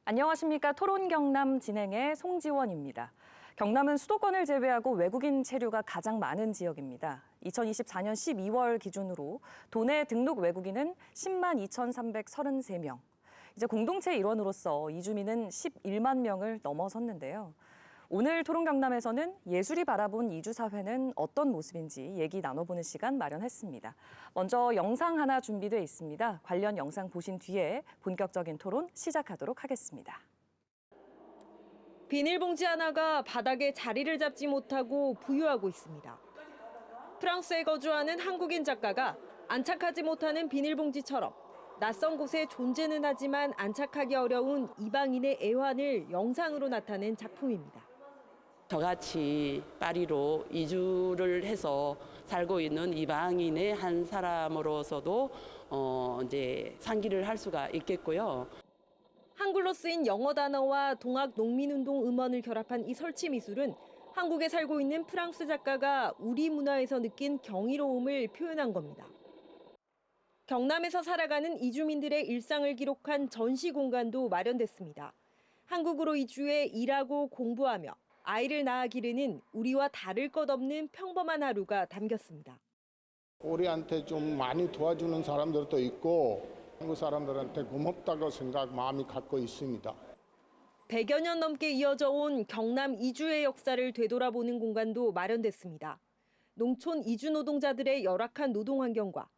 안녕하십니까. 토론 경남 진행의 송지원입니다. 경남은 수도권을 제외하고 외국인 체류가 가장 많은 지역입니다. 2024년 12월 기준으로 도내 등록 외국인은 10만 2,333명. 이제 공동체 일원으로서 이주민은 11만 명을 넘어섰는데요. 오늘 토론 경남에서는 예술이 바라본 이주 사회는 어떤 모습인지 얘기 나눠보는 시간 마련했습니다. 먼저 영상 하나 준비돼 있습니다. 관련 영상 보신 뒤에 본격적인 토론 시작하도록 하겠습니다. 비닐봉지 하나가 바닥에 자리를 잡지 못하고 부유하고 있습니다. 프랑스에 거주하는 한국인 작가가 안착하지 못하는 비닐봉지처럼 낯선 곳에 존재는 하지만 안착하기 어려운 이방인의 애환을 영상으로 나타낸 작품입니다. 저같이 파리로 이주를 해서 살고 있는 이방인의 한 사람으로서도 이제 상기를 할 수가 있겠고요. 한글로 쓰인 영어 단어와 동학 농민운동 음원을 결합한 이 설치 미술은 한국에 살고 있는 프랑스 작가가 우리 문화에서 느낀 경이로움을 표현한 겁니다. 경남에서 살아가는 이주민들의 일상을 기록한 전시 공간도 마련됐습니다. 한국으로 이주해 일하고 공부하며 아이를 낳아 기르는 우리와 다를 것 없는 평범한 하루가 담겼습니다. 우리한테 좀 많이 도와주는 사람들도 있고 한국 사람들한테 고맙다고 마음이 갖고 있습니다. 100여 년 넘게 이어져 온 경남 이주의 역사를 되돌아보는 공간도 마련됐습니다. 농촌 이주 노동자들의 열악한 노동 환경과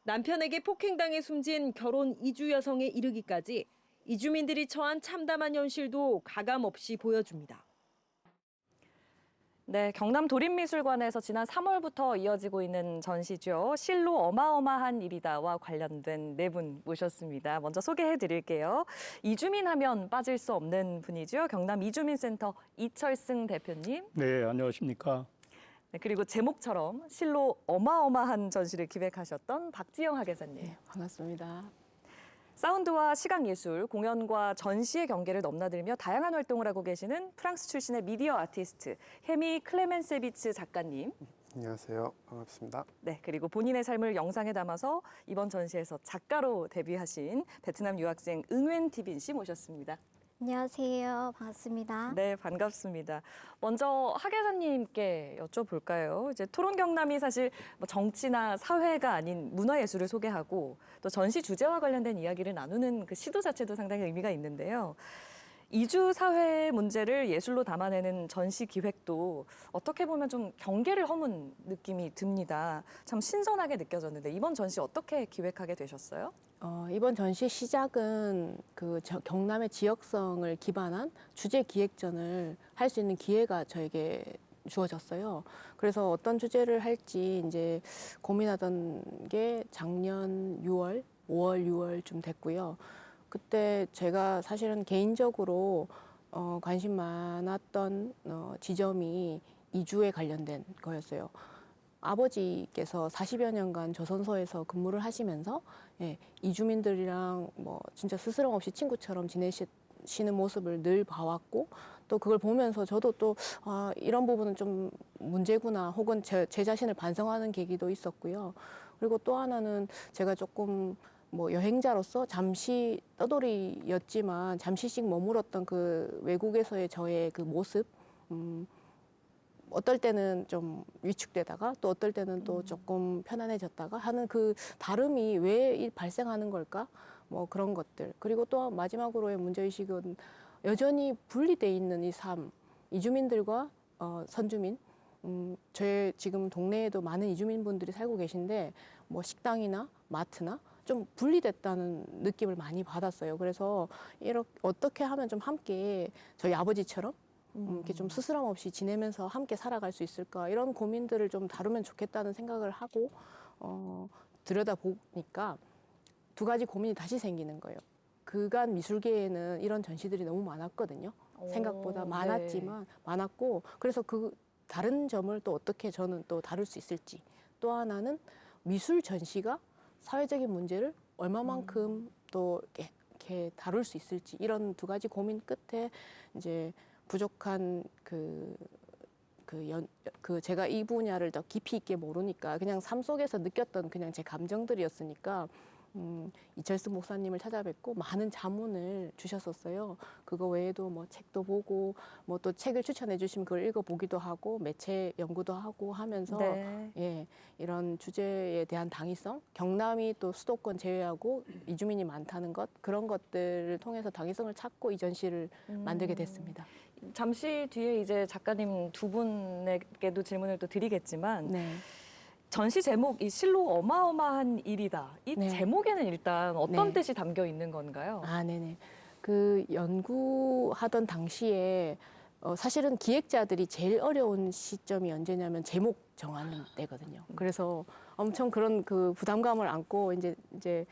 남편에게 폭행당해 숨진 결혼 이주 여성에 이르기까지 이주민들이 처한 참담한 현실도 가감없이 보여줍니다. 네, 경남 도립미술관에서 지난 3월부터 이어지고 있는 전시죠. 실로 어마어마한 일이다와 관련된 네 분 모셨습니다. 먼저 소개해 드릴게요. 이주민 하면 빠질 수 없는 분이죠. 경남 이주민센터 이철승 대표님. 네, 안녕하십니까. 네, 그리고 제목처럼 실로 어마어마한 전시를 기획하셨던 박지영 학예사님. 네, 반갑습니다. 사운드와 시각예술, 공연과 전시의 경계를 넘나들며 다양한 활동을 하고 계시는 프랑스 출신의 미디어 아티스트 헤미 클레멘세비츠 작가님. 안녕하세요. 반갑습니다. 네, 그리고 본인의 삶을 영상에 담아서 이번 전시에서 작가로 데뷔하신 베트남 유학생 응웬 티빈 씨 모셨습니다. 안녕하세요. 반갑습니다. 네, 반갑습니다. 먼저 학예사님께 여쭤볼까요? 이제 토론 경남이 사실 뭐 정치나 사회가 아닌 문화예술을 소개하고 또 전시 주제와 관련된 이야기를 나누는 그 시도 자체도 상당히 의미가 있는데요. 이주 사회의 문제를 예술로 담아내는 전시 기획도 어떻게 보면 좀 경계를 허문 느낌이 듭니다. 참 신선하게 느껴졌는데 이번 전시 어떻게 기획하게 되셨어요? 이번 전시 시작은 경남의 지역성을 기반한 주제 기획전을 할 수 있는 기회가 저에게 주어졌어요. 그래서 어떤 주제를 할지 이제 고민하던 게 작년 6월, 5월, 6월쯤 됐고요. 그때 제가 사실은 개인적으로 관심 많았던 지점이 이주에 관련된 거였어요. 아버지께서 40여 년간 조선소에서 근무를 하시면서 이주민들이랑 뭐 진짜 스스럼 없이 친구처럼 지내시는 모습을 늘 봐왔고 또 그걸 보면서 저도 또 이런 부분은 좀 문제구나 혹은 제 자신을 반성하는 계기도 있었고요. 그리고 또 하나는 제가 조금 뭐 여행자로서 잠시 떠돌이였지만 잠시씩 머물었던 그 외국에서의 저의 그 모습 어떨 때는 좀 위축되다가 또 어떨 때는 또 조금 편안해졌다가 하는 그 다름이 왜 발생하는 걸까? 뭐 그런 것들. 그리고 또 마지막으로의 문제의식은 여전히 분리돼 있는 이 삶, 이주민들과 선주민. 저희 지금 동네에도 많은 이주민분들이 살고 계신데 뭐 식당이나 마트나 좀 분리됐다는 느낌을 많이 받았어요. 그래서 이렇게 어떻게 하면 좀 함께 저희 아버지처럼 이렇게 좀 스스럼 없이 지내면서 함께 살아갈 수 있을까 이런 고민들을 좀 다루면 좋겠다는 생각을 하고 들여다보니까 두 가지 고민이 다시 생기는 거예요. 그간 미술계에는 이런 전시들이 너무 많았거든요. 생각보다 많았지만 많았고 그래서 그 다른 점을 또 어떻게 저는 또 다룰 수 있을지 또 하나는 미술 전시가 사회적인 문제를 얼마만큼 또 이렇게 다룰 수 있을지 이런 두 가지 고민 끝에 이제 부족한 제가 이 분야를 더 깊이 있게 모르니까 그냥 삶 속에서 느꼈던 그냥 제 감정들이었으니까 이철수 목사님을 찾아뵙고 많은 자문을 주셨었어요. 그거 외에도 뭐 책도 보고 뭐 또 책을 추천해 주시면 그걸 읽어보기도 하고 매체 연구도 하고 하면서 네. 예, 이런 주제에 대한 당위성, 경남이 또 수도권 제외하고 이주민이 많다는 것 그런 것들을 통해서 당위성을 찾고 이 전시를 만들게 됐습니다. 잠시 뒤에 이제 작가님 두 분에게도 질문을 또 드리겠지만 네. 전시 제목 이 실로 어마어마한 일이다. 이 네. 제목에는 일단 어떤 네. 뜻이 담겨 있는 건가요? 아, 네네. 그 연구하던 당시에 사실은 기획자들이 제일 어려운 시점이 언제냐면 제목 정하는 때거든요. 그래서 엄청 그런 그 부담감을 안고 이제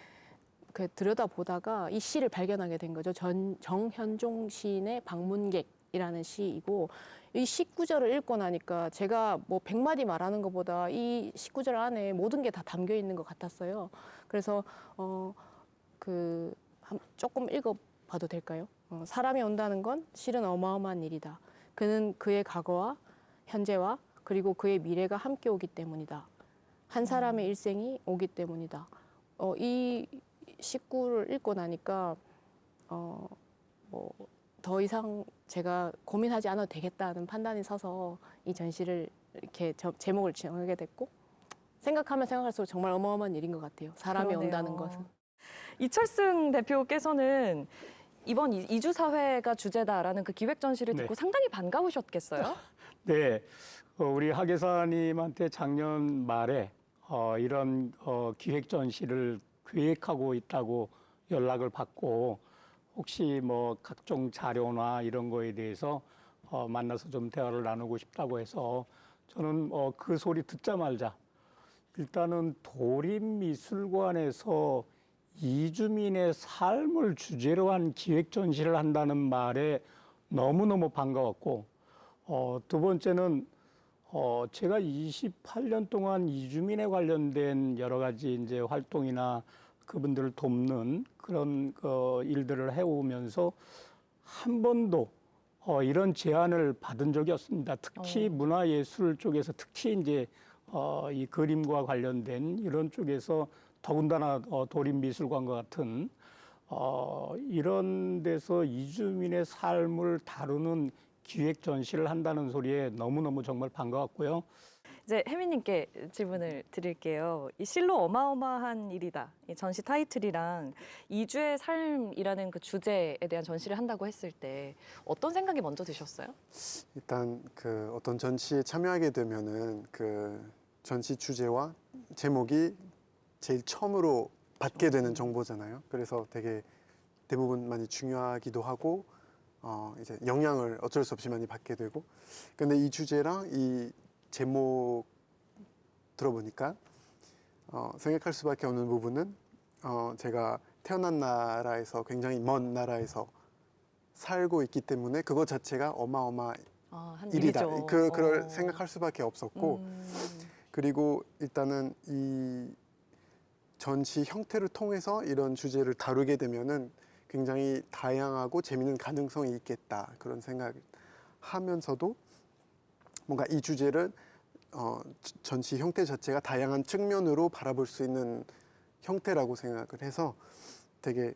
그 들여다 보다가 이 시를 발견하게 된 거죠. 정현종 시인의 방문객이라는 시이고 이 19절을 읽고 나니까 제가 뭐 100마디 말하는 것보다 이 19절 안에 모든 게 다 담겨 있는 것 같았어요. 그래서 조금 읽어봐도 될까요? 사람이 온다는 건 실은 어마어마한 일이다. 그는 그의 과거와 현재와 그리고 그의 미래가 함께 오기 때문이다. 한 사람의 일생이 오기 때문이다. 이 19를 읽고 나니까 뭐 더 이상 제가 고민하지 않아도 되겠다는 판단이 서서 이 전시를 이렇게 제목을 정하게 됐고 생각하면 생각할수록 정말 어마어마한 일인 것 같아요. 사람이 그러네요. 온다는 것은. 이철승 대표께서는 이번 이주사회가 주제다라는 그 기획 전시를 네. 듣고 상당히 반가우셨겠어요? 네, 우리 하계사님한테 작년 말에 이런 기획 전시를 계획하고 있다고 연락을 받고 혹시 뭐 각종 자료나 이런 거에 대해서 만나서 좀 대화를 나누고 싶다고 해서 저는 그 소리 듣자마자 일단은 도립미술관에서 이주민의 삶을 주제로 한 기획 전시를 한다는 말에 너무너무 반가웠고 두 번째는 제가 28년 동안 이주민에 관련된 여러 가지 이제 활동이나 그분들을 돕는 그런 일들을 해오면서 한 번도 이런 제안을 받은 적이 없습니다. 특히 문화예술 쪽에서 특히 이제 이 그림과 관련된 이런 쪽에서 더군다나 도립미술관과 같은 이런 데서 이주민의 삶을 다루는 기획 전시를 한다는 소리에 너무너무 정말 반가웠고요. 이제 혜미님께 질문을 드릴게요. 이 실로 어마어마한 일이다. 이 전시 타이틀이랑 이주의 삶이라는 그 주제에 대한 전시를 한다고 했을 때 어떤 생각이 먼저 드셨어요? 일단 그 어떤 전시에 참여하게 되면은 그 전시 주제와 제목이 제일 처음으로 받게 되는 정보잖아요. 그래서 되게 대부분 많이 중요하기도 하고 이제 영향을 어쩔 수 없이 많이 받게 되고. 근데 이 주제랑 이 제목 들어보니까 생각할 수밖에 없는 부분은 제가 태어난 나라에서 굉장히 먼 나라에서 살고 있기 때문에 그거 자체가 어마어마한 한 일이다. 일이죠. 그걸 생각할 수밖에 없었고 그리고 일단은 이 전시 형태를 통해서 이런 주제를 다루게 되면은 굉장히 다양하고 재미있는 가능성이 있겠다 그런 생각을 하면서도 뭔가 이 주제를 전시 형태 자체가 다양한 측면으로 바라볼 수 있는 형태라고 생각을 해서 되게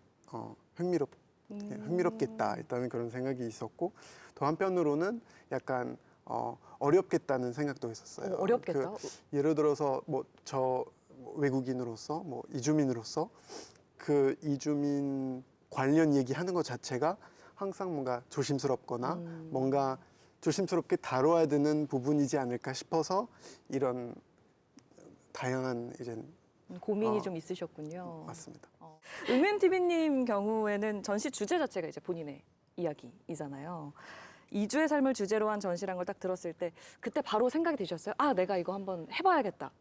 흥미롭겠다 일단은 그런 생각이 있었고 또 한편으로는 약간 어렵겠다는 생각도 했었어요. 어렵겠다. 예를 들어서 뭐 저 외국인으로서 뭐 이주민으로서 그 이주민 관련 얘기하는 것 자체가 항상 뭔가 조심스럽거나 뭔가 조심스럽게 다뤄야 되는 부분이지 않을까 싶어서 이런 다양한 이제 고민이 좀 있으셨군요. 맞습니다. 은맨TV님 경우에는 전시 주제 자체가 이제 본인의 이야기이잖아요. 이주의 삶을 주제로 한 전시란 걸 딱 들었을 때 그때 바로 생각이 드셨어요? 아, 내가 이거 한번 해봐야겠다.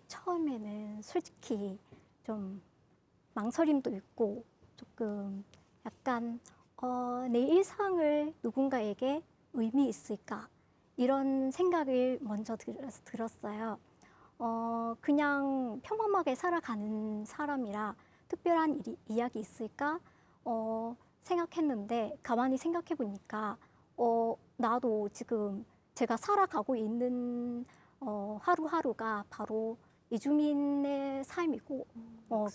처음에는 솔직히 좀 망설임도 있고 조금 약간 내 일상을 누군가에게 의미 있을까 이런 생각을 먼저 들었어요. 그냥 평범하게 살아가는 사람이라 특별한 이야기 있을까 생각했는데 가만히 생각해 보니까 나도 지금 제가 살아가고 있는 하루하루가 바로 이주민의 삶이고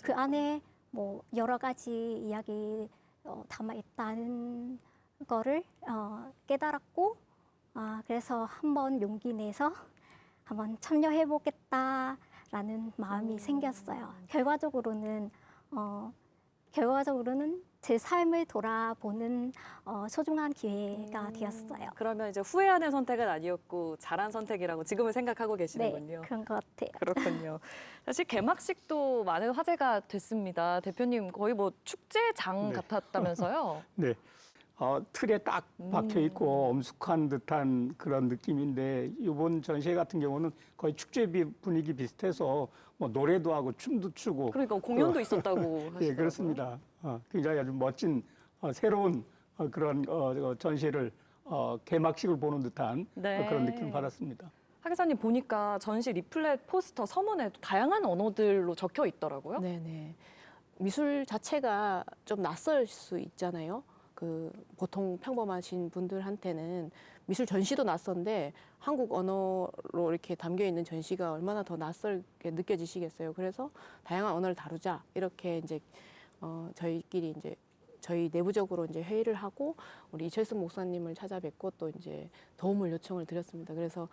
그 안에 뭐 여러 가지 이야기 담아 있다는 거를 깨달았고 그래서 한번 용기 내서 한번 참여해 보겠다라는 마음이 생겼어요. 결과적으로는 제 삶을 돌아보는 소중한 기회가 되었어요. 그러면 이제 후회하는 선택은 아니었고 잘한 선택이라고 지금은 생각하고 계시는군요. 네, 그런 것 같아요. 그렇군요. 사실 개막식도 많은 화제가 됐습니다. 대표님 거의 뭐 축제장 네. 같았다면서요? 네. 틀에 딱 박혀 있고 엄숙한 듯한 그런 느낌인데 이번 전시회 같은 경우는 거의 축제 분위기 비슷해서 뭐 노래도 하고 춤도 추고 그러니까 공연도 있었다고 하시더라고요. 예, 그렇습니다. 굉장히 아주 멋진 새로운 그런 전시를 개막식을 보는 듯한 네. 그런 느낌을 받았습니다. 하기사님 보니까 전시 리플렛, 포스터, 서문에도 다양한 언어들로 적혀 있더라고요. 네네. 미술 자체가 좀 낯설 수 있잖아요. 보통 평범하신 분들한테는 미술 전시도 낯선데 한국 언어로 이렇게 담겨 있는 전시가 얼마나 더 낯설게 느껴지시겠어요. 그래서 다양한 언어를 다루자 이렇게 이제 저희끼리 이제 저희 내부적으로 이제 회의를 하고 우리 이철승 목사님을 찾아뵙고 또 이제 도움을 요청을 드렸습니다. 그래서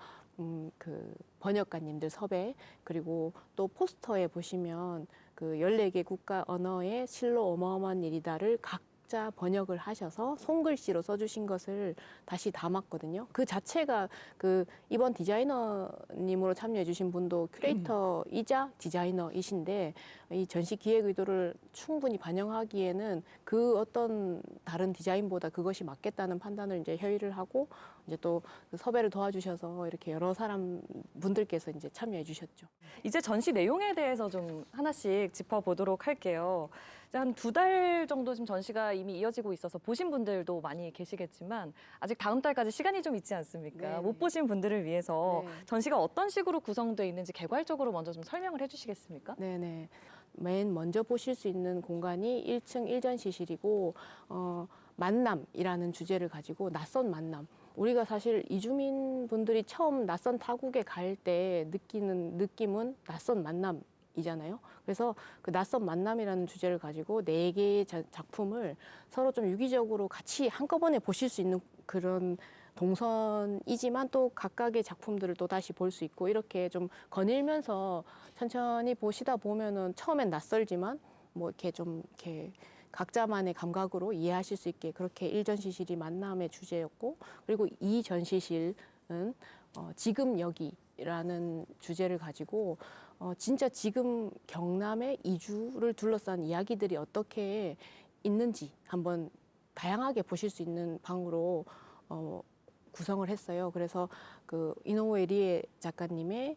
그 번역가님들 섭외 그리고 또 포스터에 보시면 그 14개 국가 언어의 실로 어마어마한 일이다를 각자 번역을 하셔서 손글씨로 써주신 것을 다시 담았거든요. 그 자체가 그 이번 디자이너님으로 참여해주신 분도 큐레이터이자 디자이너이신데 이 전시 기획 의도를 충분히 반영하기에는 그 어떤 다른 디자인보다 그것이 맞겠다는 판단을 이제 협의를 하고 이제 또 그 섭외를 도와주셔서 이렇게 여러 사람 분들께서 이제 참여해 주셨죠. 이제 전시 내용에 대해서 좀 하나씩 짚어보도록 할게요. 한 2달 정도 지금 전시가 이미 이어지고 있어서 보신 분들도 많이 계시겠지만 아직 다음 달까지 시간이 좀 있지 않습니까? 네네. 못 보신 분들을 위해서 네. 전시가 어떤 식으로 구성되어 있는지 개괄적으로 먼저 좀 설명을 해주시겠습니까? 네네. 맨 먼저 보실 수 있는 공간이 1층 일전시실이고 만남이라는 주제를 가지고 낯선 만남. 우리가 사실 이주민 분들이 처음 낯선 타국에 갈 때 느끼는 느낌은 낯선 만남이잖아요. 그래서 그 낯선 만남이라는 주제를 가지고 4개의 작품을 서로 좀 유기적으로 같이 한꺼번에 보실 수 있는 그런 동선이지만 또 각각의 작품들을 또 다시 볼 수 있고 이렇게 좀 거닐면서 천천히 보시다 보면은 처음엔 낯설지만 뭐 이렇게 좀 이렇게 각자만의 감각으로 이해하실 수 있게 그렇게 일전시실이 만남의 주제였고 그리고 이 전시실은 지금 여기라는 주제를 가지고 진짜 지금 경남의 이주를 둘러싼 이야기들이 어떻게 있는지 한번 다양하게 보실 수 있는 방으로 구성을 했어요. 그래서 그 이노우에 리에 작가님의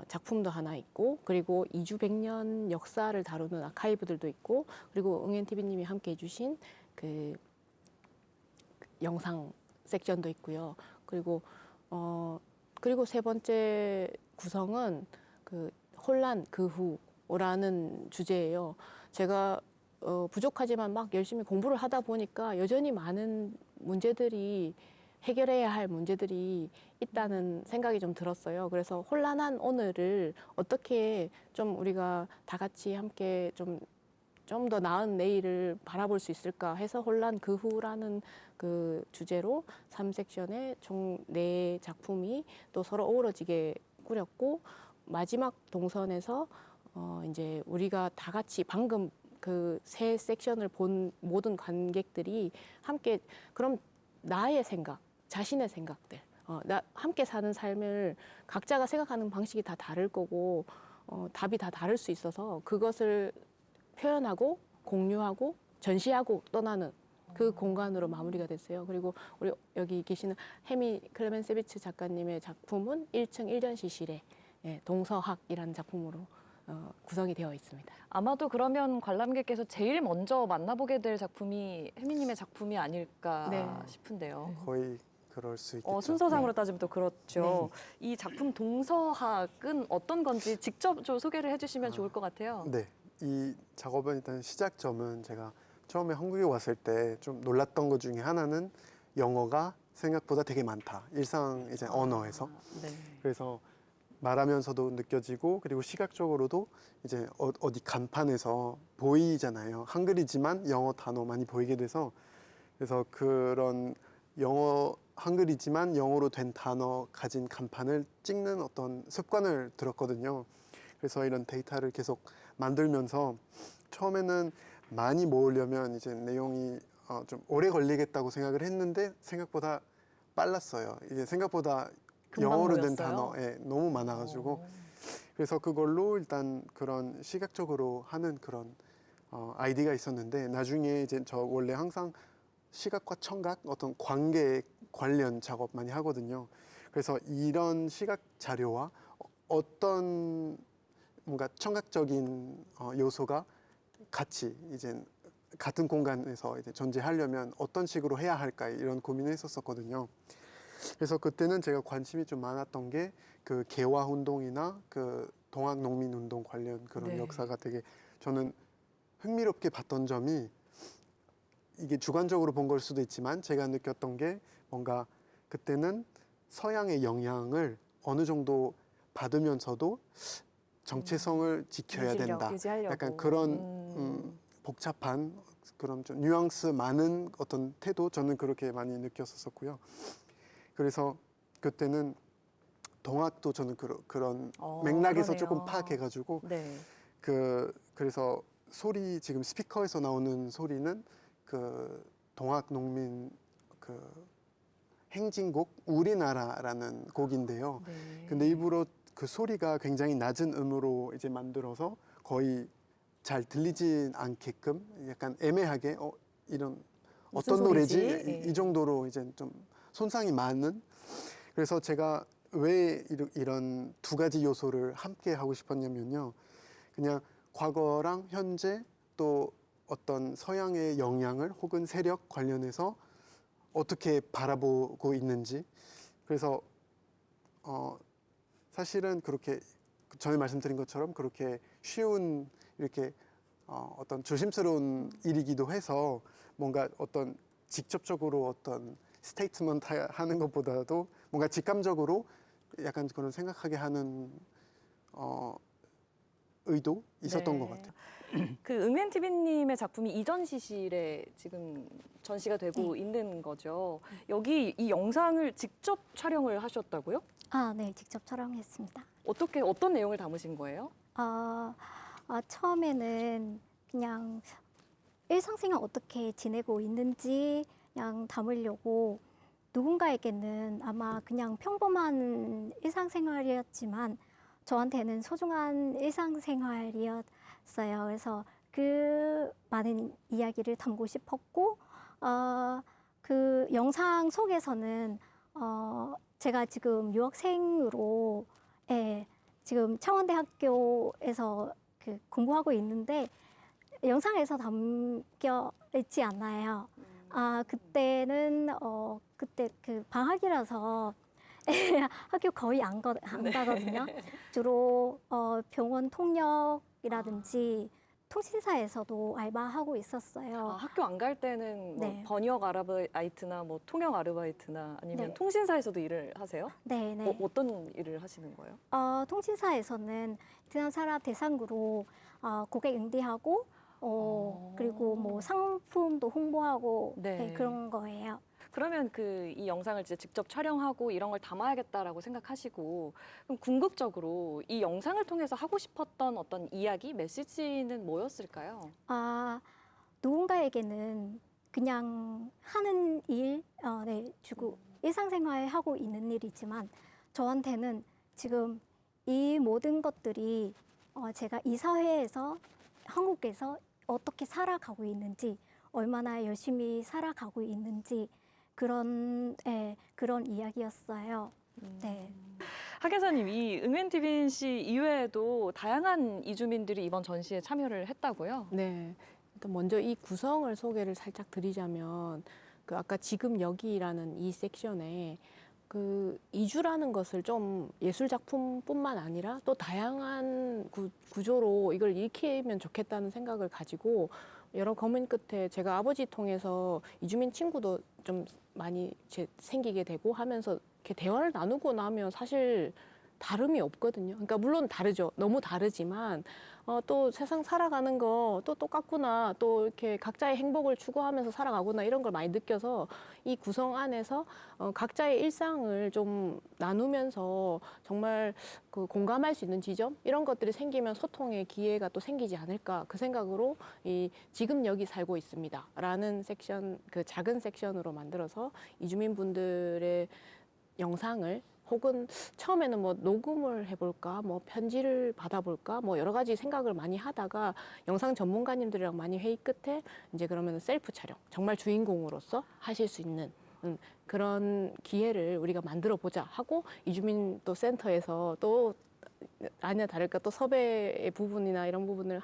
작품도 하나 있고 그리고 이주 100년 역사를 다루는 아카이브들도 있고 그리고 응엔TV님이 함께 해주신 그 영상 섹션도 있고요. 그리고 세 번째 구성은 그 혼란 그 후라는 주제예요. 제가 부족하지만 막 열심히 공부를 하다 보니까 여전히 많은 문제들이 해결해야 할 문제들이 있다는 생각이 좀 들었어요. 그래서 혼란한 오늘을 어떻게 좀 우리가 다 같이 함께 좀 더 나은 내일을 바라볼 수 있을까 해서 혼란 그 후라는 그 주제로 3섹션에 총 4작품이 또 서로 어우러지게 꾸렸고 마지막 동선에서 이제 우리가 다 같이 방금 그 3섹션을 본 모든 관객들이 함께 그럼 나의 생각, 자신의 생각들, 함께 사는 삶을 각자가 생각하는 방식이 다 다를 거고 답이 다 다를 수 있어서 그것을 표현하고 공유하고 전시하고 떠나는 그 공간으로 마무리가 됐어요. 그리고 우리 여기 계시는 헤미 클레멘세비츠 작가님의 작품은 1층 일전시실에 동서학이라는 작품으로 구성이 되어 있습니다. 아마도 그러면 관람객께서 제일 먼저 만나보게 될 작품이 혜미님의 작품이 아닐까 네. 싶은데요. 거의 그럴 수 있겠죠. 순서상으로 따지면 또 그렇죠. 네. 이 작품 동서학은 어떤 건지 직접 좀 소개를 해주시면 좋을 것 같아요. 네, 이 작업은 일단 시작점은 제가 처음에 한국에 왔을 때 좀 놀랐던 것 중에 하나는 영어가 생각보다 되게 많다. 일상 이제 언어에서. 네. 그래서 말하면서도 느껴지고 그리고 시각적으로도 이제 어디 간판에서 보이잖아요. 한글이지만 영어 단어 많이 보이게 돼서 그래서 그런 영어 한글이지만 영어로 된 단어 가진 간판을 찍는 어떤 습관을 들었거든요. 그래서 이런 데이터를 계속 만들면서 처음에는 많이 모으려면 이제 내용이 좀 오래 걸리겠다고 생각을 했는데 생각보다 빨랐어요. 이게 생각보다 금방 영어로 된 모였어요? 단어에 너무 많아가지고 그래서 그걸로 일단 그런 시각적으로 하는 그런 아이디가 있었는데 나중에 이제 저 원래 항상 시각과 청각 어떤 관계 관련 작업 많이 하거든요. 그래서 이런 시각 자료와 어떤 뭔가 청각적인 요소가 같이 이제 같은 공간에서 이제 존재하려면 어떤 식으로 해야 할까 이런 고민을 했었거든요. 그래서 그때는 제가 관심이 좀 많았던 게 그 개화 운동이나 그 동학 농민 운동 관련 그런 네. 역사가 되게 저는 흥미롭게 봤던 점이 이게 주관적으로 본 걸 수도 있지만 제가 느꼈던 게 뭔가 그때는 서양의 영향을 어느 정도 받으면서도 정체성을 지켜야 된다. 유지하려고. 약간 그런 복잡한 그런 좀 뉘앙스 많은 어떤 태도 저는 그렇게 많이 느꼈었고요. 그래서 그때는 동학도 저는 그런 맥락에서 그러네요. 조금 파악해가지고 네. 그래서 소리 지금 스피커에서 나오는 소리는 그 동학 농민 그 행진곡 우리나라라는 곡인데요. 네. 근데 일부러 그 소리가 굉장히 낮은 음으로 이제 만들어서 거의 잘 들리진 않게끔 약간 애매하게 이런 무슨 어떤 노래지 소리지? 예. 이 정도로 이제 좀 손상이 많은 그래서 제가 왜 이런 두 가지 요소를 함께 하고 싶었냐면요. 그냥 과거랑 현재 또 어떤 서양의 영향을 혹은 세력 관련해서 어떻게 바라보고 있는지 그래서 사실은 그렇게 전에 말씀드린 것처럼 그렇게 쉬운 이렇게 어떤 조심스러운 일이기도 해서 뭔가 어떤 직접적으로 어떤 스테이트먼트 하는 것보다도 뭔가 직감적으로 약간 그런 생각하게 하는 의도 있었던 것 같아요. 그 응웬TV님의 작품이 이전시실에 지금 전시가 되고 있는 거죠. 여기 이 영상을 직접 촬영을 하셨다고요? 아, 네, 직접 촬영했습니다. 어떤 내용을 담으신 거예요? 처음에는 그냥 일상생활 어떻게 지내고 있는지 그냥 담으려고 누군가에게는 아마 그냥 평범한 일상생활이었지만 저한테는 소중한 일상생활이었어요. 그래서 그 많은 이야기를 담고 싶었고 그 영상 속에서는 제가 지금 유학생으로 지금 창원대학교에서 그 공부하고 있는데 영상에서 담겨 있지 않아요. 그때는 그때 그 방학이라서 학교 거의 안 가거든요. 주로 병원 통역이라든지 통신사에서도 알바하고 있었어요. 학교 안 갈 때는 뭐 네. 번역 아르바이트나 뭐 통역 아르바이트나 아니면 네. 통신사에서도 일을 하세요? 네, 네. 어떤 일을 하시는 거예요? 통신사에서는 베트남 사람 대상으로 고객 응대하고 그리고 뭐 상품도 홍보하고 네. 그런 거예요. 그러면 이 영상을 이제 직접 촬영하고 이런 걸 담아야겠다라고 생각하시고 그럼 궁극적으로 이 영상을 통해서 하고 싶었던 어떤 이야기, 메시지는 뭐였을까요? 누군가에게는 그냥 하는 일, 주고 일상생활 하고 있는 일이지만 저한테는 지금 이 모든 것들이 제가 이 사회에서 한국에서 어떻게 살아가고 있는지 얼마나 열심히 살아가고 있는지 그런 이야기였어요. 네. 하계사님, 이 응웬TV 씨 이외에도 다양한 이주민들이 이번 전시에 참여를 했다고요? 네. 일단 먼저 이 구성을 소개를 살짝 드리자면 그 아까 지금 여기라는 이 섹션에 그 이주라는 것을 좀 예술 작품뿐만 아니라 또 다양한 구조로 이걸 익히면 좋겠다는 생각을 가지고 여러 고민 끝에 제가 아버지 통해서 이주민 친구도 좀 많이 생기게 되고 하면서 이렇게 대화를 나누고 나면 사실 다름이 없거든요. 그러니까 물론 다르죠. 너무 다르지만 또 세상 살아가는 거 또 똑같구나. 또 이렇게 각자의 행복을 추구하면서 살아가구나. 이런 걸 많이 느껴서 이 구성 안에서 각자의 일상을 좀 나누면서 정말 그 공감할 수 있는 지점 이런 것들이 생기면 소통의 기회가 또 생기지 않을까 그 생각으로 이 지금 여기 살고 있습니다라는 섹션 그 작은 섹션으로 만들어서 이주민분들의 영상을 혹은 처음에는 뭐 녹음을 해볼까, 뭐 편지를 받아볼까, 뭐 여러 가지 생각을 많이 하다가 영상 전문가님들이랑 많이 회의 끝에 이제 그러면 셀프 촬영, 정말 주인공으로서 하실 수 있는 그런 기회를 우리가 만들어 보자 하고 이주민 또 센터에서 또 아니나 다를까 또 섭외의 부분이나 이런 부분을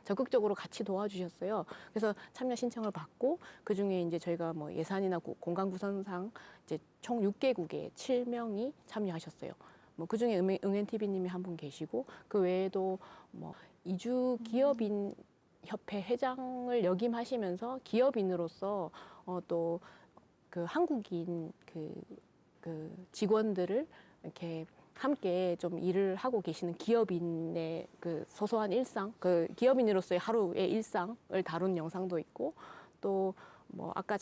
적극적으로 같이 도와주셨어요. 그래서 참여 신청을 받고 그 중에 이제 저희가 뭐 예산이나 공간 구성상 이제 총 6개국에 7명이 참여하셨어요. 뭐 그 중에 응엔 TV님이 한 분 계시고 그 외에도 뭐 이주 기업인 협회 회장을 역임하시면서 기업인으로서 또 그 한국인 그 직원들을 이렇게 함께 좀 일을 하고 계시는 기업인의 그 소소한 일상, 그 기업인으로서의 하루의 일상을 다룬 영상도 있고 또 뭐 아까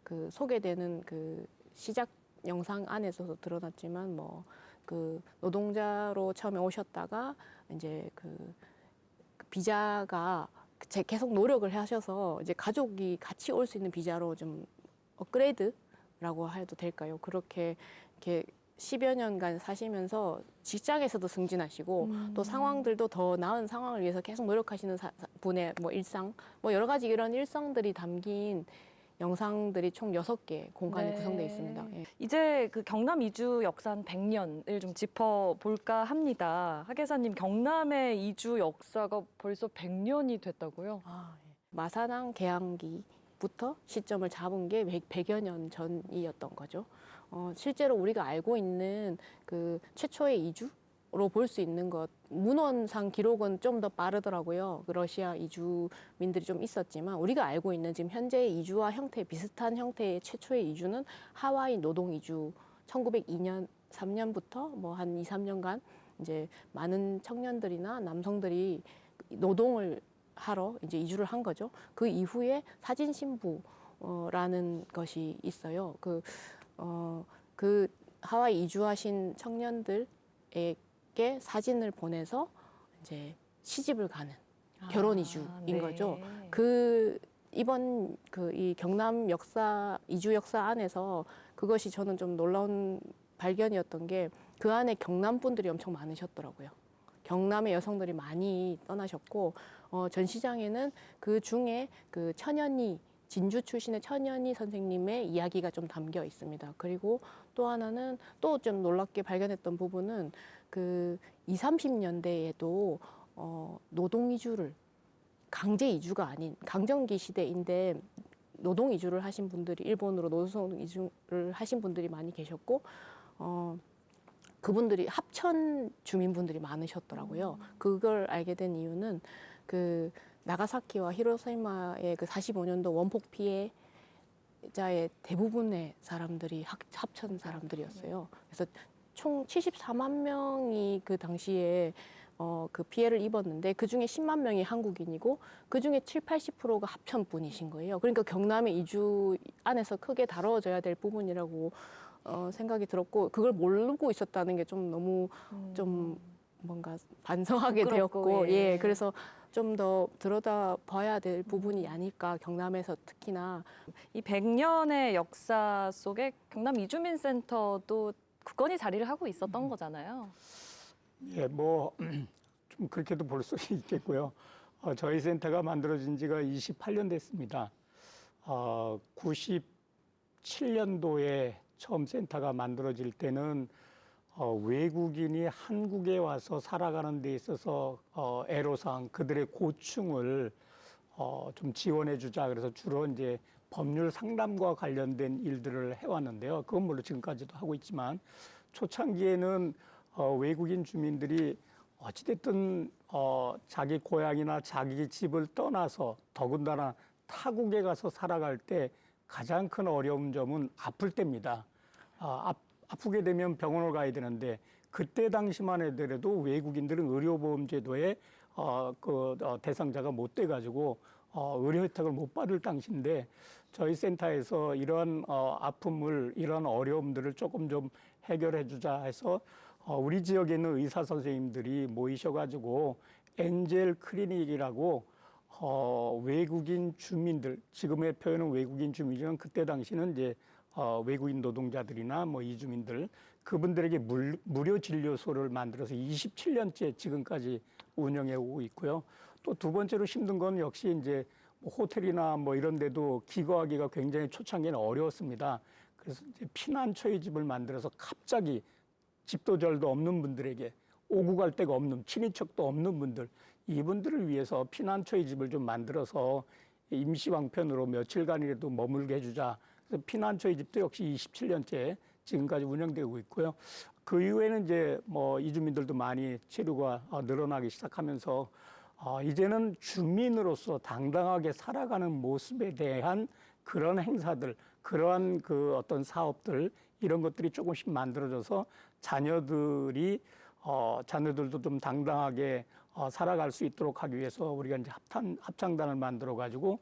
그 소개되는 그 시작 영상 안에서도 드러났지만 뭐 그 노동자로 처음에 오셨다가 이제 그 비자가 계속 노력을 하셔서 이제 가족이 같이 올 수 있는 비자로 좀 업그레이드라고 해도 될까요? 그렇게 이렇게 10여 년간 사시면서 직장에서도 승진하시고 또 상황들도 더 나은 상황을 위해서 계속 노력하시는 분의 뭐 일상, 뭐 여러 가지 이런 일상들이 담긴 영상들이 총 6개 공간이 구성되어 있습니다. 예. 이제 그 경남 이주 역사 한 100년을 좀 짚어볼까 합니다. 하계사님, 경남의 이주 역사가 벌써 100년이 됐다고요? 예. 마산항 개항기부터 시점을 잡은 게 100여 년 전이었던 거죠. 실제로 우리가 알고 있는 그 최초의 이주로 볼 수 있는 것, 문헌상 기록은 좀 더 빠르더라고요. 그 러시아 이주민들이 좀 있었지만 우리가 알고 있는 지금 현재의 이주와 비슷한 형태의 최초의 이주는 하와이 노동 이주 1902년, 3년부터 뭐 한 2, 3년간 이제 많은 청년들이나 남성들이 노동을 하러 이제 이주를 한 거죠. 그 이후에 사진 신부라는 것이 있어요. 그 하와이 이주하신 청년들에게 사진을 보내서 이제 시집을 가는 결혼 이주인 거죠. 이번 이 경남 이주 역사 안에서 그것이 저는 좀 놀라운 발견이었던 게 그 안에 경남 분들이 엄청 많으셨더라고요. 경남의 여성들이 많이 떠나셨고 전시장에는 그 중에 그 천연희 진주 출신의 천연희 선생님의 이야기가 좀 담겨 있습니다. 그리고 또 하나는 또 좀 놀랍게 발견했던 부분은 그 20, 30년대에도 노동 이주를 강제 이주가 아닌 강점기 시대인데 노동 이주를 하신 분들이 일본으로 노동 이주를 하신 분들이 많이 계셨고 그분들이 합천 주민분들이 많으셨더라고요. 그걸 알게 된 이유는 그 나가사키와 히로시마의 그 45년도 원폭 피해자의 대부분의 사람들이 합천 사람들이었어요. 그래서 총 74만 명이 그 당시에 그 피해를 입었는데 그 중에 10만 명이 한국인이고 그 중에 7, 80%가 합천 분이신 거예요. 그러니까 경남의 이주 안에서 크게 다뤄져야 될 부분이라고 생각이 들었고 그걸 모르고 있었다는 게 좀 너무 좀 뭔가 반성하게 되었고 예 그래서 좀 더 들여다봐야 될 부분이 아닐까 경남에서 특히나 이 100년의 역사 속에 경남 이주민센터도 굳건히 자리를 하고 있었던 거잖아요. 예, 뭐 좀 그렇게도 볼 수 있겠고요. 저희 센터가 만들어진 지가 28년 됐습니다. 97년도에 처음 센터가 만들어질 때는 외국인이 한국에 와서 살아가는 데 있어서 애로사항, 그들의 고충을 좀 지원해 주자. 그래서 주로 이제 법률 상담과 관련된 일들을 해왔는데요. 그건 물론 지금까지도 하고 있지만 초창기에는 외국인 주민들이 어찌됐든 자기 고향이나 자기 집을 떠나서 더군다나 타국에 가서 살아갈 때 가장 큰 어려운 점은 아플 때입니다. 아프게 되면 병원을 가야 되는데 그때 당시만 해더라도 외국인들은 의료보험제도에 대상자가 못 돼가지고 의료 혜택을 못 받을 당시인데 저희 센터에서 이런 아픔을 이런 어려움들을 조금 좀 해결해 주자 해서 우리 지역에 있는 의사 선생님들이 모이셔가지고 엔젤 클리닉이라고 외국인 주민들, 지금의 표현은 외국인 주민이지만 그때 당시는 이제 외국인 노동자들이나 뭐 이주민들 그분들에게 무료 진료소를 만들어서 27년째 지금까지 운영해 오고 있고요. 또 두 번째로 힘든 건 역시 이제 뭐 호텔이나 뭐 이런 데도 기거하기가 굉장히 초창기에는 어려웠습니다. 그래서 이제 피난처의 집을 만들어서 갑자기 집도 절도 없는 분들에게 오고 갈 데가 없는 친인척도 없는 분들 이분들을 위해서 피난처의 집을 좀 만들어서 임시방편으로 며칠간이라도 머물게 해주자. 그래서 피난처의 집도 역시 27년째 지금까지 운영되고 있고요. 그 이후에는 이제 뭐 이주민들도 많이 체류가 늘어나기 시작하면서 이제는 주민으로서 당당하게 살아가는 모습에 대한 그런 행사들, 그러한 그 어떤 사업들 이런 것들이 조금씩 만들어져서 자녀들도 좀 당당하게 살아갈 수 있도록 하기 위해서 우리가 이제 합창단을 만들어 가지고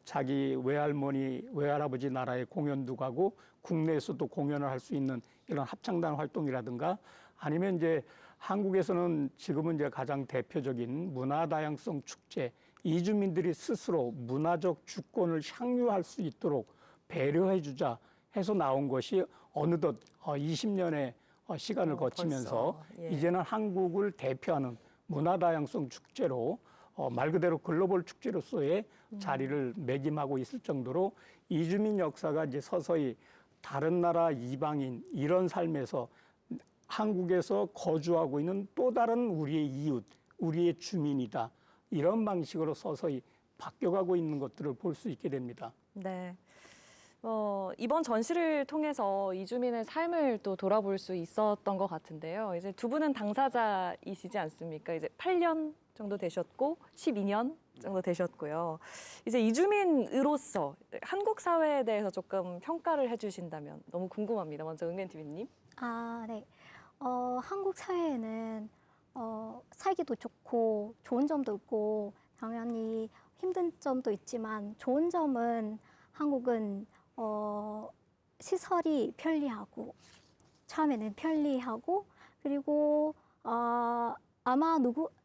자기 외할머니, 외할아버지 나라에 공연도 가고 국내에서도 공연을 할 수 있는 이런 합창단 활동이라든가 아니면 이제 한국에서는 지금은 이제 가장 대표적인 문화다양성 축제, 이주민들이 스스로 문화적 주권을 향유할 수 있도록 배려해주자 해서 나온 것이 어느덧 20년의 시간을 거치면서 벌써, 예. 이제는 한국을 대표하는 문화다양성 축제로 말 그대로 글로벌 축제로서의 자리를 매김하고 있을 정도로 이주민 역사가 이제 서서히 다른 나라 이방인 이런 삶에서 한국에서 거주하고 있는 또 다른 우리의 이웃, 우리의 주민이다. 이런 방식으로 서서히 바뀌어가고 있는 것들을 볼 수 있게 됩니다. 네. 이번 전시를 통해서 이주민의 삶을 또 돌아볼 수 있었던 것 같은데요. 이제 두 분은 당사자이시지 않습니까? 이제 8년 정도 되셨고 12년 정도 되셨고요. 이제 이주민으로서 한국 사회에 대해서 조금 평가를 해주신다면 너무 궁금합니다. 먼저 은근 TV님. 네. 한국 사회에는 살기도 좋고 좋은 점도 있고 당연히 힘든 점도 있지만 좋은 점은 한국은 시설이 편리하고 처음에는 편리하고 그리고 아마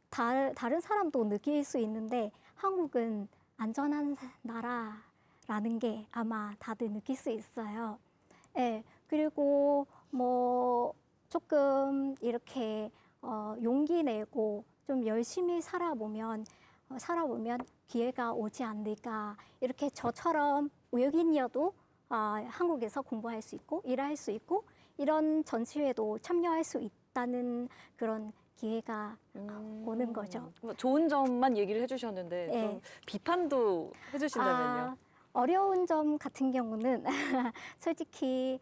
다른 사람도 느낄 수 있는데 한국은 안전한 나라라는 게 아마 다들 느낄 수 있어요. 예, 그리고 뭐 조금 이렇게 용기 내고 좀 열심히 살아보면 기회가 오지 않을까. 이렇게 저처럼 외국인이어도 한국에서 공부할 수 있고 일할 수 있고 이런 전시회도 참여할 수 있다는 그런 기회가 오는 거죠. 뭐 좋은 점만 얘기를 해주셨는데 네. 좀 비판도 해주신다면요. 어려운 점 같은 경우는 솔직히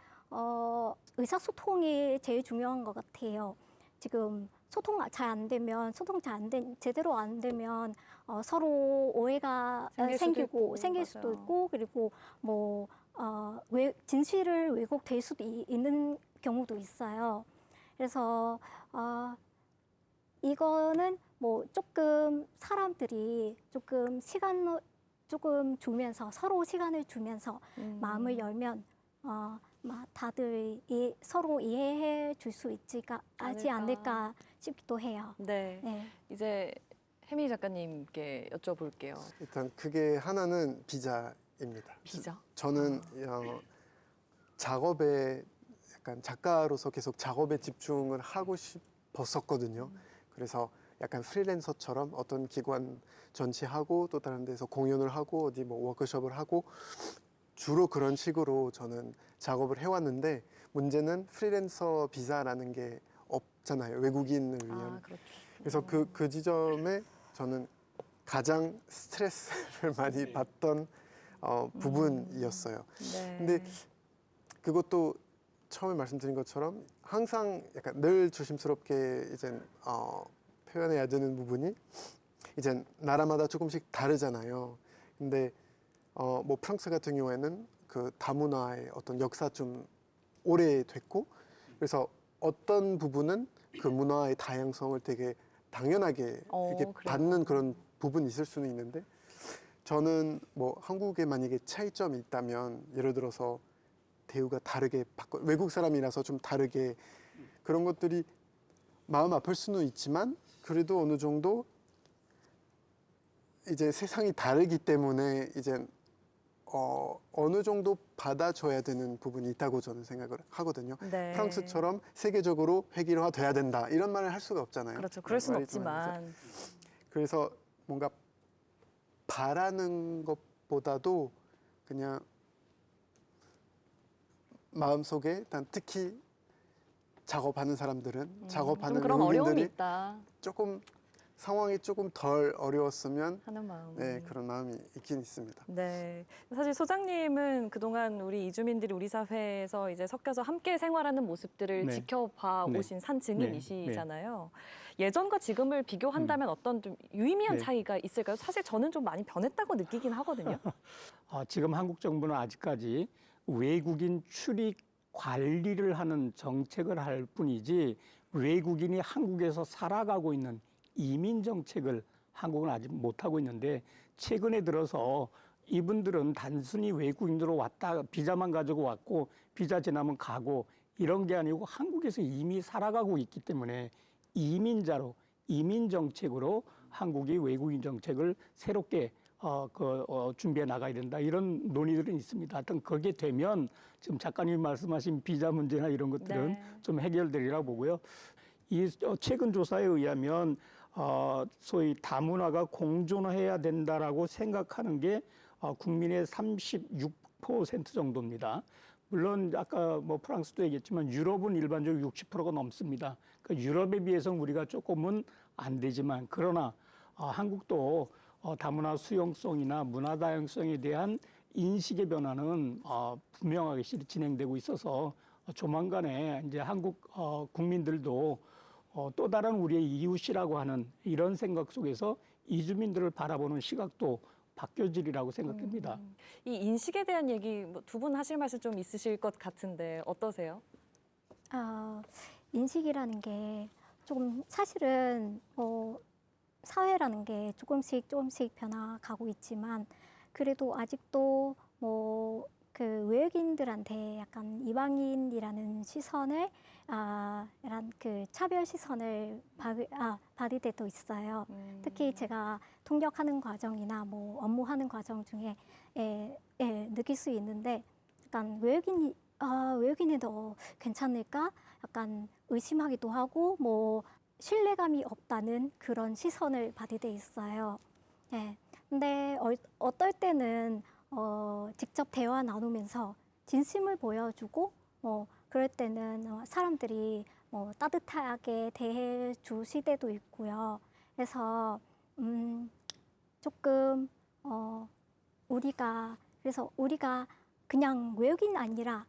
의사소통이 제일 중요한 것 같아요. 지금 소통 잘 안 되면 제대로 안 되면 서로 오해가 생길 수도 있고 그리고 뭐 진실을 왜곡될 수도 있는 경우도 있어요. 그래서 이거는 뭐 조금 사람들이 조금 주면서 서로 시간을 주면서 마음을 열면 다들 서로 이해해 줄 수 하지 않을까 싶기도 해요. 네. 네. 이제 혜미 작가님께 여쭤볼게요. 일단 그게 하나는 비자입니다. 비자? 저는 작업에 약간 작가로서 계속 작업에 집중을 하고 싶었었거든요. 그래서 약간 프리랜서처럼 어떤 기관 전시하고 또 다른 데서 공연을 하고 어디 뭐 워크숍을 하고 주로 그런 식으로 저는 작업을 해왔는데 문제는 프리랜서 비자라는 게 없잖아요. 외국인을 위한. 그렇죠. 그래서 그 지점에 저는 가장 스트레스를 많이 받던 부분이었어요. 네. 근데 그것도 처음에 말씀드린 것처럼 항상 약간 늘 조심스럽게 이제 표현해야 되는 부분이 이제 나라마다 조금씩 다르잖아요. 근데 뭐 프랑스 같은 경우에는 그 다문화의 어떤 역사 좀 오래됐고 그래서 어떤 부분은 그 문화의 다양성을 되게 당연하게 이렇게 그래요? 받는 그런 부분이 있을 수는 있는데 저는 뭐 한국에 만약에 차이점이 있다면 예를 들어서 대우가 다르게 받고 외국 사람이라서 좀 다르게 그런 것들이 마음 아플 수는 있지만 그래도 어느 정도 이제 세상이 다르기 때문에 이제 어느 정도 받아줘야 되는 부분이 있다고 저는 생각을 하거든요. 네. 프랑스처럼 세계적으로 획일화돼야 된다 이런 말을 할 수가 없잖아요. 그렇죠. 그럴 수는 말이 좀 안 없지만. 되죠. 그래서 뭔가 바라는 것보다도 그냥 마음속에 일단 특히 작업하는 사람들은 좀 작업하는 그런 어려움이 외국인들이 있다 조금 상황이 조금 덜 어려웠으면 하는 마음. 네, 그런 마음이 있긴 있습니다. 네. 사실 소장님은 그동안 우리 이주민들이 우리 사회에서 이제 섞여서 함께 생활하는 모습들을 네. 지켜봐 네. 오신 산 증인이시잖아요. 예전과 지금을 비교한다면 어떤 좀 유의미한 네. 차이가 있을까요? 사실 저는 좀 많이 변했다고 느끼긴 하거든요. 지금 한국 정부는 아직까지 외국인 출입 관리를 하는 정책을 할 뿐이지 외국인이 한국에서 살아가고 있는 이민 정책을 한국은 아직 못하고 있는데 최근에 들어서 이분들은 단순히 외국인으로 왔다 비자만 가지고 왔고 비자 지나면 가고 이런 게 아니고 한국에서 이미 살아가고 있기 때문에 이민자로 이민 정책으로 한국이 외국인 정책을 새롭게 준비해 나가야 된다 이런 논의들은 있습니다. 하여튼 그게 되면 지금 작가님이 말씀하신 비자 문제나 이런 것들은 네. 좀 해결되리라 보고요. 이 최근 조사에 의하면 소위 다문화가 공존해야 된다라고 생각하는 게 국민의 36% 정도입니다. 물론 아까 뭐 프랑스도 얘기했지만 유럽은 일반적으로 60%가 넘습니다. 그러니까 유럽에 비해서는 우리가 조금은 안 되지만 그러나 한국도 다문화 수용성이나 문화 다양성에 대한 인식의 변화는 분명하게 진행되고 있어서 조만간에 이제 한국 국민들도 또 다른 우리의 이웃이라고 하는 이런 생각 속에서 이주민들을 바라보는 시각도 바뀌어지리라고 생각됩니다. 이 인식에 대한 얘기 두 분 하실 말씀 좀 있으실 것 같은데 어떠세요? 인식이라는 게 조금 사실은 사회라는 게 조금씩 변화가고 있지만 그래도 아직도 뭐 그 외국인들한테 약간 이방인이라는 시선을 이런 그 차별 시선을 받을 때도 있어요. 특히 제가 통역하는 과정이나 뭐 업무하는 과정 중에 느낄 수 있는데 약간 외국인이 더 괜찮을까? 약간 의심하기도 하고 뭐 신뢰감이 없다는 그런 시선을 받을 때 있어요. 네. 근데 어떨 때는 직접 대화 나누면서 진심을 보여주고 그럴 때는 사람들이 따뜻하게 대해 주실 때도 있고요. 그래서 조금 우리가 그냥 외국인 아니라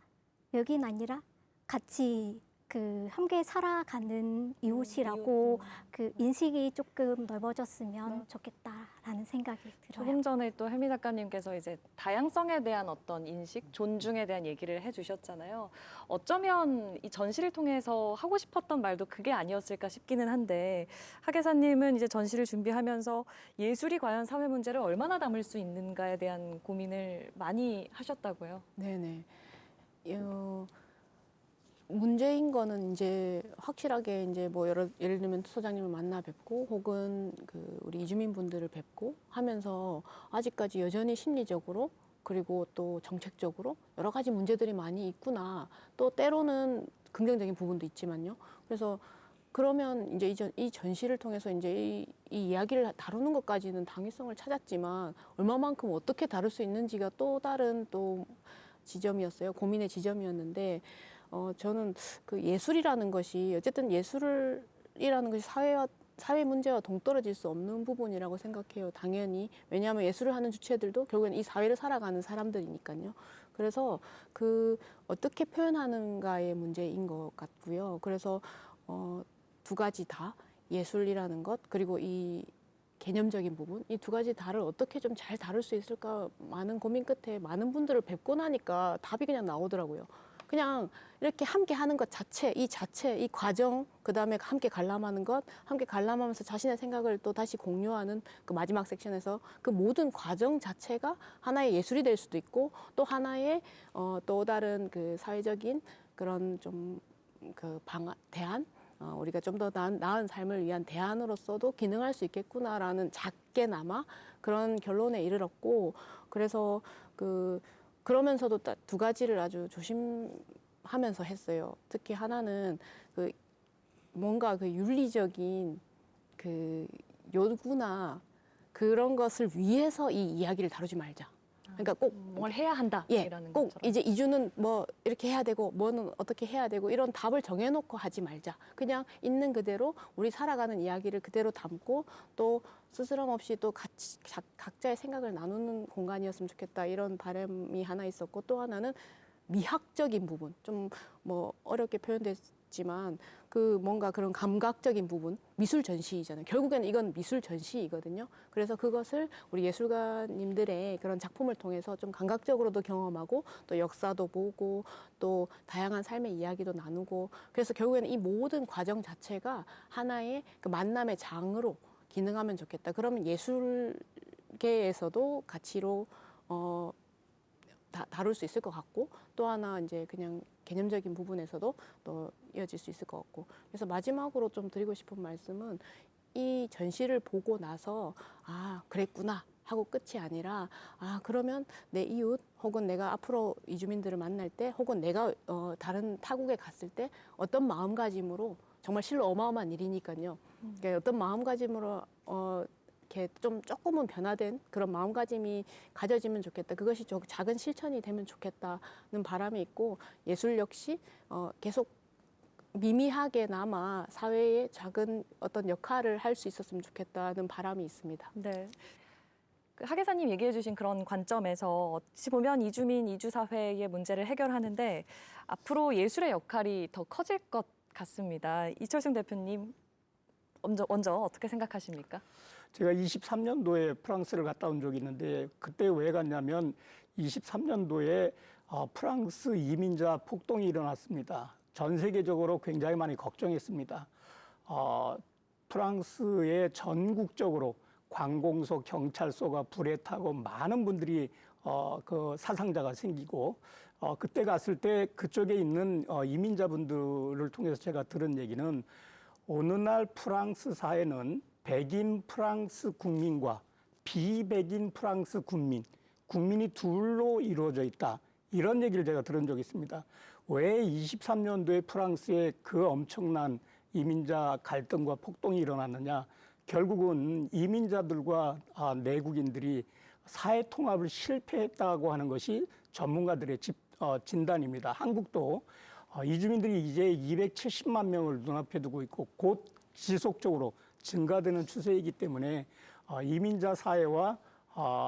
같이 그 함께 살아가는 이웃이라고 그 인식이 조금 넓어졌으면 좋겠다라는 생각이 들어요. 조금 전에 또 혜미 작가님께서 이제 다양성에 대한 어떤 인식, 존중에 대한 얘기를 해주셨잖아요. 어쩌면 이 전시를 통해서 하고 싶었던 말도 그게 아니었을까 싶기는 한데 하계사님은 이제 전시를 준비하면서 예술이 과연 사회 문제를 얼마나 담을 수 있는가에 대한 고민을 많이 하셨다고요? 네네. 문제인 거는 이제 확실하게 이제 뭐 예를 들면 소장님을 만나 뵙고 혹은 그 우리 이주민분들을 뵙고 하면서 아직까지 여전히 심리적으로 그리고 또 정책적으로 여러 가지 문제들이 많이 있구나. 또 때로는 긍정적인 부분도 있지만요. 그래서 그러면 이제 이 전시를 통해서 이제 이 이야기를 다루는 것까지는 당위성을 찾았지만 얼마만큼 어떻게 다룰 수 있는지가 또 다른 또 지점이었어요. 고민의 지점이었는데 저는 그 예술이라는 것이 어쨌든 예술이라는 것이 사회 문제와 동떨어질 수 없는 부분이라고 생각해요. 당연히. 왜냐하면 예술을 하는 주체들도 결국엔 이 사회를 살아가는 사람들이니까요. 그래서 그 어떻게 표현하는가의 문제인 것 같고요. 그래서 두 가지 다 예술이라는 것 그리고 이 개념적인 부분 이 두 가지 다를 어떻게 좀 잘 다룰 수 있을까 많은 고민 끝에 많은 분들을 뵙고 나니까 답이 그냥 나오더라고요. 그냥 이렇게 함께 하는 것 자체, 이 과정, 그다음에 함께 관람하는 것, 함께 관람하면서 자신의 생각을 또 다시 공유하는 그 마지막 섹션에서 그 모든 과정 자체가 하나의 예술이 될 수도 있고 또 하나의 또 다른 그 사회적인 그런 좀 그 대안, 우리가 좀 더 나은 삶을 위한 대안으로서도 기능할 수 있겠구나라는 작게나마 그런 결론에 이르렀고, 그래서 그러면서도 두 가지를 아주 조심하면서 했어요. 특히 하나는 그 뭔가 그 윤리적인 그 요구나 그런 것을 위해서 이 이야기를 다루지 말자. 그러니까 꼭 뭘 해야 한다. 예, 이라는 꼭 것처럼. 이제 이주는 뭐 이렇게 해야 되고 뭐는 어떻게 해야 되고 이런 답을 정해놓고 하지 말자. 그냥 있는 그대로 우리 살아가는 이야기를 그대로 담고 또 스스럼 없이 또 같이 각자의 생각을 나누는 공간이었으면 좋겠다. 이런 바람이 하나 있었고 또 하나는 미학적인 부분, 좀 뭐 어렵게 표현됐지만 그 뭔가 그런 감각적인 부분, 미술 전시잖아요. 결국에는 이건 미술 전시이거든요. 그래서 그것을 우리 예술가님들의 그런 작품을 통해서 좀 감각적으로도 경험하고 또 역사도 보고 또 다양한 삶의 이야기도 나누고, 그래서 결국에는 이 모든 과정 자체가 하나의 그 만남의 장으로 기능하면 좋겠다. 그러면 예술계에서도 가치로 다룰 수 있을 것 같고, 또 하나 이제 그냥 개념적인 부분에서도 또 이어질 수 있을 것 같고, 그래서 마지막으로 좀 드리고 싶은 말씀은 이 전시를 보고 나서 아 그랬구나 하고 끝이 아니라 아 그러면 내 이웃 혹은 내가 앞으로 이주민들을 만날 때 혹은 내가 다른 타국에 갔을 때 어떤 마음가짐으로, 정말 실로 어마어마한 일이니까요. 그러니까 어떤 마음가짐으로 이렇게 좀 조금은 변화된 그런 마음가짐이 가져지면 좋겠다. 그것이 작은 실천이 되면 좋겠다는 바람이 있고, 예술 역시 계속 미미하게나마 사회에 작은 어떤 역할을 할 수 있었으면 좋겠다는 바람이 있습니다. 네. 그 하계사님 얘기해 주신 그런 관점에서 어찌 보면 이주민, 이주사회의 문제를 해결하는데 앞으로 예술의 역할이 더 커질 것 같습니다. 이철승 대표님, 먼저 어떻게 생각하십니까? 제가 23년도에 프랑스를 갔다 온 적이 있는데 그때 왜 갔냐면 23년도에 프랑스 이민자 폭동이 일어났습니다. 전 세계적으로 굉장히 많이 걱정했습니다. 프랑스의 전국적으로 관공서, 경찰서가 불에 타고 많은 분들이 그 사상자가 생기고 그때 갔을 때 그쪽에 있는 이민자분들을 통해서 제가 들은 얘기는 어느 날 프랑스 사회는 백인 프랑스 국민과 비백인 프랑스 국민이 둘로 이루어져 있다. 이런 얘기를 제가 들은 적이 있습니다. 왜 23년도에 프랑스에 그 엄청난 이민자 갈등과 폭동이 일어났느냐. 결국은 이민자들과 내국인들이 사회 통합을 실패했다고 하는 것이 전문가들의 진단입니다. 한국도 이주민들이 이제 270만 명을 눈앞에 두고 있고 곧 지속적으로 증가되는 추세이기 때문에 이민자 사회와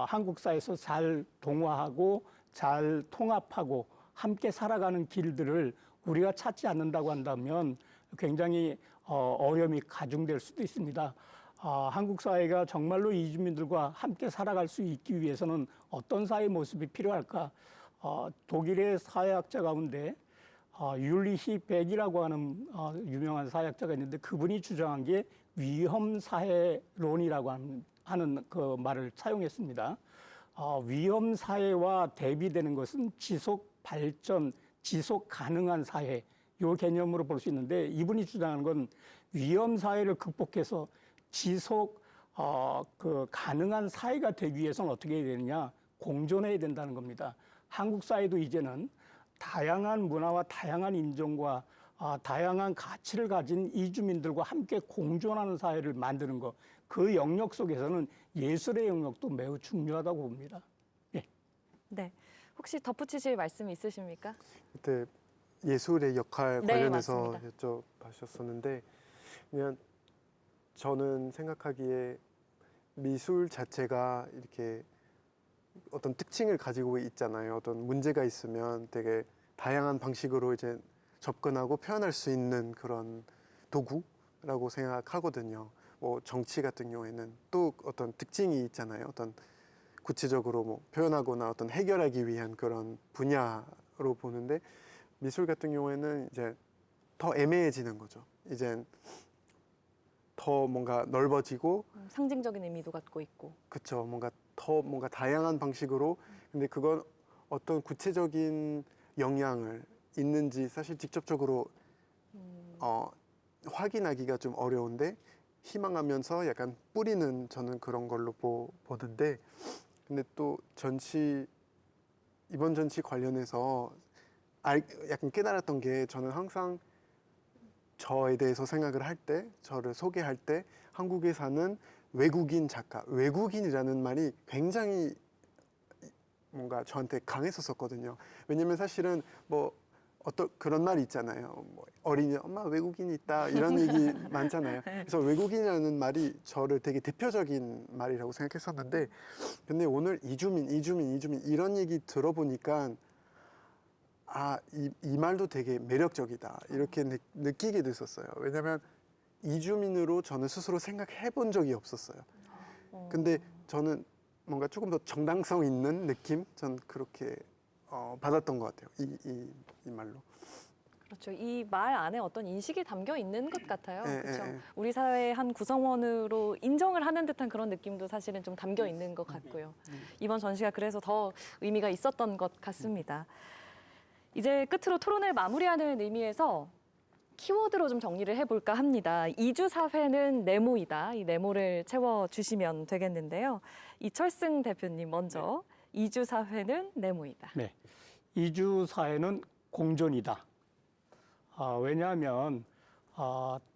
한국 사회에서 잘 동화하고 잘 통합하고 함께 살아가는 길들을 우리가 찾지 않는다고 한다면 굉장히 어려움이 가중될 수도 있습니다. 한국 사회가 정말로 이주민들과 함께 살아갈 수 있기 위해서는 어떤 사회 모습이 필요할까? 독일의 사회학자 가운데 율리히 백이라고 하는 유명한 사회학자가 있는데 그분이 주장한 게 위험사회론이라고 하는 그 말을 사용했습니다. 위험사회와 대비되는 것은 지속 발전, 지속 가능한 사회, 이 개념으로 볼 수 있는데 이분이 주장하는 건 위험사회를 극복해서 지속 가능한 사회가 되기 위해서는 어떻게 해야 되느냐, 공존해야 된다는 겁니다. 한국 사회도 이제는 다양한 문화와 다양한 인종과 다양한 가치를 가진 이주민들과 함께 공존하는 사회를 만드는 것, 그 영역 속에서는 예술의 영역도 매우 중요하다고 봅니다. 예. 네. 혹시 덧붙이실 말씀 있으십니까? 그때 예술의 역할 네, 관련해서 맞습니다. 여쭤봐셨었는데 그냥 저는 생각하기에 미술 자체가 이렇게 어떤 특징을 가지고 있잖아요. 어떤 문제가 있으면 되게 다양한 방식으로 이제 접근하고 표현할 수 있는 그런 도구라고 생각하거든요. 뭐 정치 같은 경우에는 또 어떤 특징이 있잖아요. 어떤 구체적으로 뭐 표현하거나 어떤 해결하기 위한 그런 분야로 보는데 미술 같은 경우에는 이제 더 애매해지는 거죠. 이제 더 뭔가 넓어지고 상징적인 의미도 갖고 있고. 그쵸. 뭔가 다양한 방식으로. 근데 그건 어떤 구체적인 영향을 있는지 사실 직접적으로 확인하기가 좀 어려운데 희망하면서 약간 뿌리는 저는 그런 걸로 보던데 근데 또 이번 전시 관련해서 약간 깨달았던 게 저는 항상 저에 대해서 생각을 할 때, 저를 소개할 때 한국에 사는 외국인 작가, 외국인이라는 말이 굉장히 뭔가 저한테 강했었거든요. 왜냐면 사실은 뭐 어떤 그런 말이 있잖아요. 뭐 어린이 엄마 외국인이 있다 이런 얘기 많잖아요. 그래서 외국인이라는 말이 저를 되게 대표적인 말이라고 생각했었는데 근데 오늘 이주민 이런 얘기 들어보니까 이 말도 되게 매력적이다 이렇게 느끼게 됐었어요. 왜냐면 이주민으로 저는 스스로 생각해 본 적이 없었어요. 근데 저는 뭔가 조금 더 정당성 있는 느낌? 전 그렇게 받았던 것 같아요. 이 말로. 그렇죠. 이 말 안에 어떤 인식이 담겨 있는 것 같아요. 예, 그렇죠. 예, 예. 우리 사회의 한 구성원으로 인정을 하는 듯한 그런 느낌도 사실은 좀 담겨 있는 것 같고요. 이번 전시가 그래서 더 의미가 있었던 것 같습니다. 이제 끝으로 토론을 마무리하는 의미에서 키워드로 좀 정리를 해볼까 합니다. 이주 사회는 네모이다. 이 네모를 채워주시면 되겠는데요. 이철승 대표님 먼저 이주 사회는 네모이다. 네, 이주 사회는 공존이다. 왜냐하면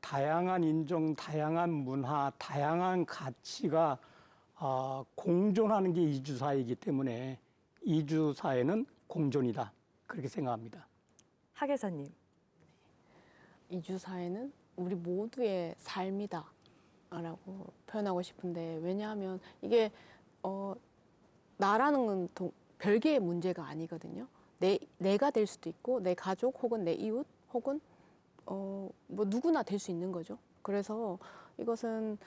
다양한 인종, 다양한 문화, 다양한 가치가 공존하는 게 이주 사회이기 때문에 이주 사회는 공존이다. 그렇게 생각합니다. 하 계사님. 이주 사회는 우리 모두의 삶이다 라고 표현하고 싶은데 왜냐하면 이게 나라는 건 별개의 문제가 아니거든요. 내가 될 수도 있고 내 가족 혹은 내 이웃 혹은 뭐 누구나 될 수 있는 거죠. 그래서 이것은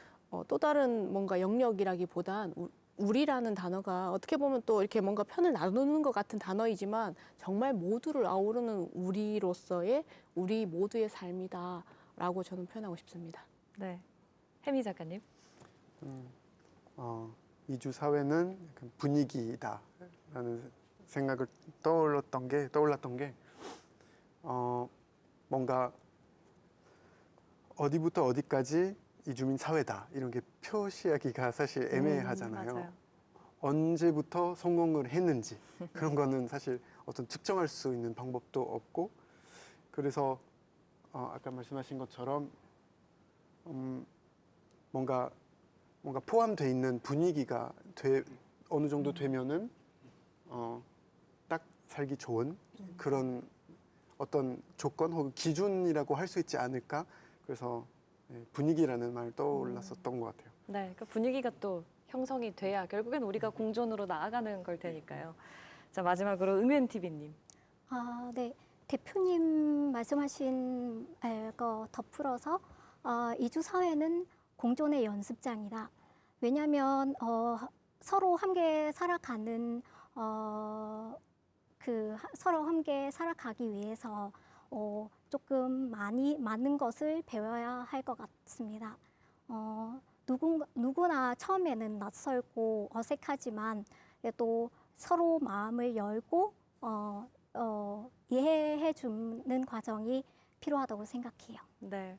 또 다른 뭔가 영역이라기보단 우리라는 단어가 어떻게 보면 또 이렇게 뭔가 편을 나누는 것 같은 단어이지만 정말 모두를 아우르는 우리로서의 우리 모두의 삶이다라고 저는 표현하고 싶습니다. 네, 혜미 작가님. 이주 사회는 약간 분위기다라는 생각을 떠올랐던 게 뭔가 어디부터 어디까지 이주민 사회다 이런 게 표시하기가 사실 애매하잖아요. 맞아요. 언제부터 성공을 했는지 그런 거는 사실 어떤 측정할 수 있는 방법도 없고 그래서 아까 말씀하신 것처럼 뭔가 포함되어 있는 분위기가 어느 정도 되면은 딱 살기 좋은 그런 어떤 조건 혹은 기준이라고 할 수 있지 않을까. 그래서 분위기라는 말 떠올랐었던 것 같아요. 네, 그 분위기가 또 형성이 돼야 결국엔 우리가 공존으로 나아가는 걸 테니까요. 자, 마지막으로 응웬 TV님. 네. 대표님 말씀하신 거 덧풀어서 이주 사회는 공존의 연습장이다. 왜냐하면 서로 함께 살아가는 서로 함께 살아가기 위해서 조금 많은 것을 배워야 할 것 같습니다. 누구나 처음에는 낯설고 어색하지만 또 서로 마음을 열고 이해해 주는 과정이 필요하다고 생각해요. 네,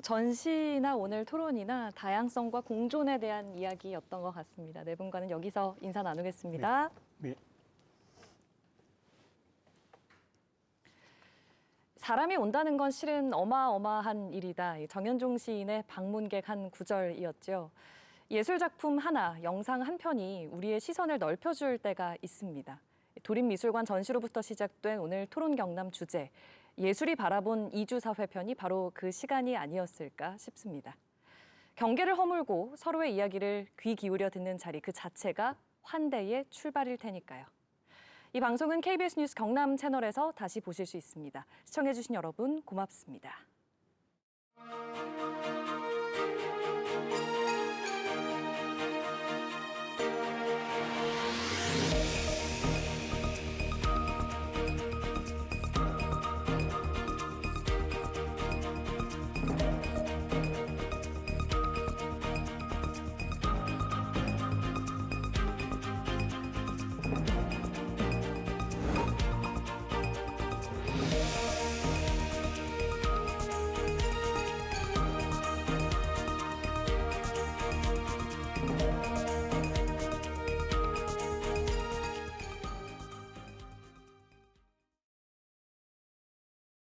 전시나 오늘 토론이나 다양성과 공존에 대한 이야기였던 것 같습니다. 네 분과는 여기서 인사 나누겠습니다. 네. 사람이 온다는 건 실은 어마어마한 일이다. 정현종 시인의 방문객 한 구절이었죠. 예술 작품 하나, 영상 한 편이 우리의 시선을 넓혀줄 때가 있습니다. 도립미술관 전시로부터 시작된 오늘 토론 경남 주제, 예술이 바라본 이주 사회 편이 바로 그 시간이 아니었을까 싶습니다. 경계를 허물고 서로의 이야기를 귀 기울여 듣는 자리 그 자체가 환대의 출발일 테니까요. 이 방송은 KBS 뉴스 경남 채널에서 다시 보실 수 있습니다. 시청해주신 여러분 고맙습니다. 있습니다.